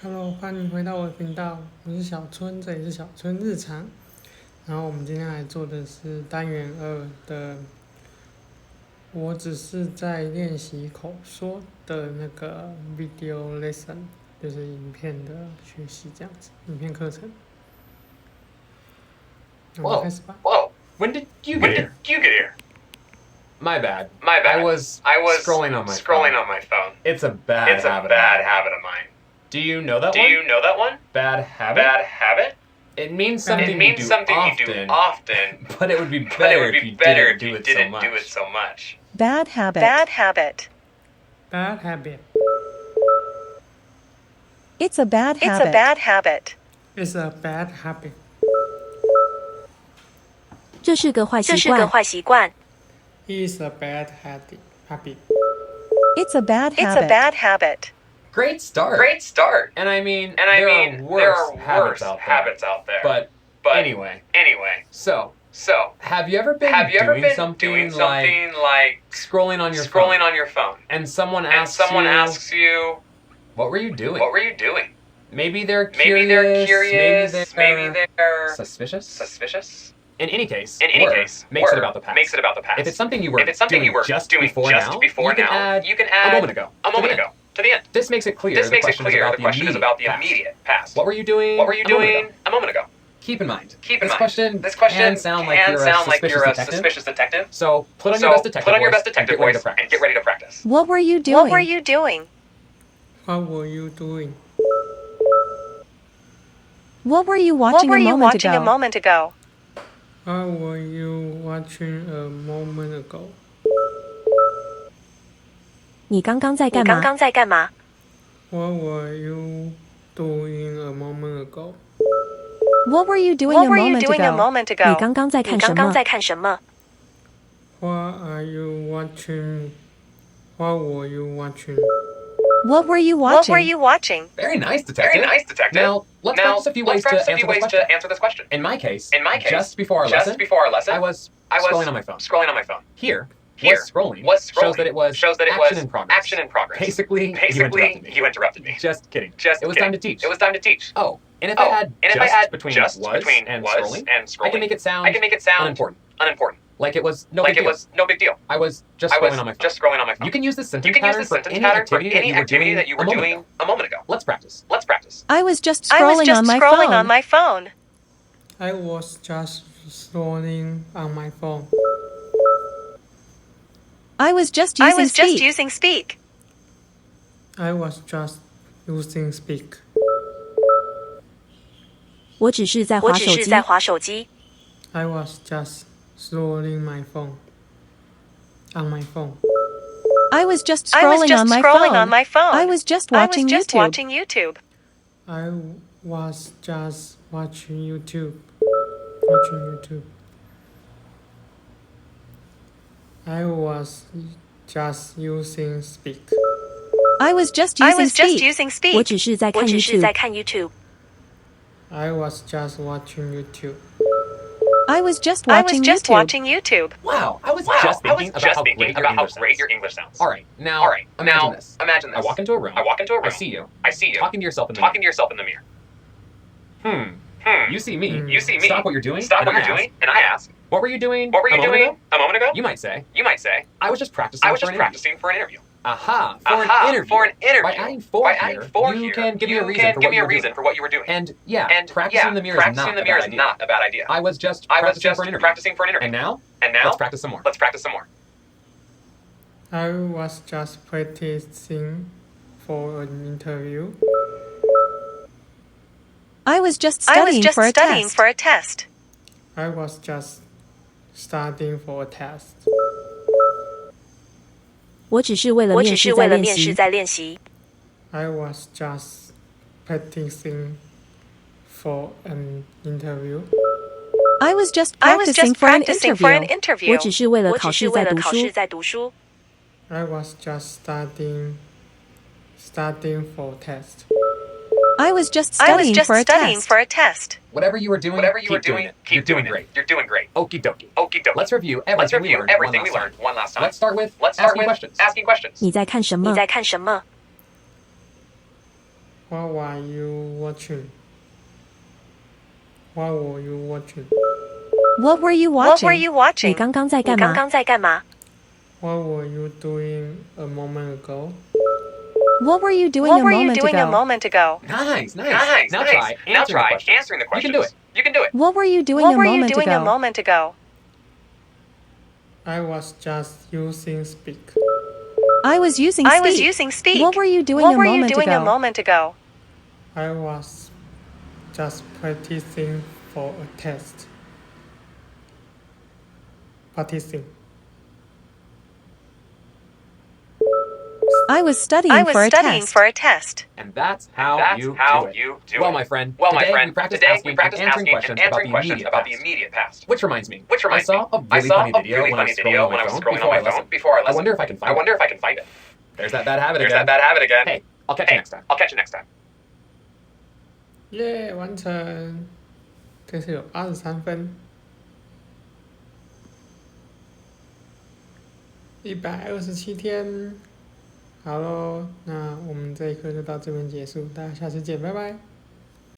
Hello，欢迎回到我的频道，我是小春，这里是小春日常。然后我们今天来做的是单元2的，我只是在练习口说的那个 video lesson， 就是影片的学习这样子，影片课程。那我们开始吧。Whoa! When did you get here? My bad. I was scrolling on my phone. It's a bad habit of mine. Do you know that one? Bad habit? It means something you do often, but it would be better if you didn't do it so much. Bad habit. Bad habit. It's a bad habit. It's a bad habit. 这是个坏习惯。It's a bad habit. It's a bad habit. Great start. And I mean, there are worse habits out there. But anyway. So, have you ever been doing something like scrolling on your phone? And someone asks you, what were you doing? Maybe they're curious. Maybe they're suspicious. In any case, makes it about the past. If it's something you were doing just before now, you can add a moment ago. To the end. This makes it clear the question is about the immediate past. What were you doing a moment ago? Keep in mind, this question can sound like you're a suspicious detective. So put on your best detective voice and get ready to practice. What were you doing? What were you doing? What were you watching a moment ago? What were you watching a moment ago? 你刚刚在干嘛 What were you doing a moment ago? What were you doing a moment ago? 你刚刚在看什么 What are you watching? What were you watching? What were you watching? Very nice, detective. Now, let's practice a few ways to answer this question. In my case, just before our lesson, I was scrolling on my phone. Here, scrolling shows that it was action in progress. Basically, you interrupted me. Just kidding. It was time to teach. Oh, and if I had just between was and scrolling, I can make it sound unimportant. Like it was no big deal. I was just scrolling on my phone. You can use this sentence pattern for any activity that you were doing a moment ago. Let's practice. I was just scrolling on my phone. I was just scrolling on my phone. I was just using speak. I was just using speak. 我只是在滑手机。 I was just scrolling my phone. On my phone. I was just scrolling on my phone. I was just watching YouTube. I was just watching YouTube. I was just using speak. I was just using speak. 我只是在看 YouTube. I was just watching YouTube. I was just watching YouTube. Wow, I was just thinking about how great your English sounds. All right, now imagine this. I walk into a room. I see you. Talking to yourself in the mirror. You see me. Stop what you're doing. And I ask, what were you doing a moment ago? You might say, I was just practicing for an interview. Aha, for an interview. By adding for here, you can give me a reason for what you were doing. And practicing in the mirror is not a bad idea. I was just practicing for an interview. And now, let's practice some more. I was just practicing for an interview. I was just studying for a test. I was just studying for a test. 我只是为了面试在练习。 I was just practicing for an interview. I was just practicing for an interview. 我只是为了考试在读书。 I was just studying for a test. I was just studying for a test. Whatever you were doing, keep doing it. You're doing great. Okie dokie. Let's review everything we learned one last time. Let's start with asking questions. 你在看什么 What were you watching? What were you watching? What were you watching? 你刚刚在干嘛？ What were you doing a moment ago? What were you doing a moment ago? Nice. Now try answering the questions. You can do it. What were you doing a moment ago? I was just using speak. I was using speak. What were you doing a moment ago? I was just practicing for a test. Practicing. I was studying for a test. And that's how you do it. Well, my friend, today we practiced asking and answering questions about the immediate past. Which reminds me, I saw a really funny video when I was scrolling on my phone before I listened. I wonder if I can find it. There's that bad habit again. Hey, I'll catch you next time. 耶，完成！这次有83分，127天。好咯，那我们这一课就到这边结束，大家下次见，拜拜。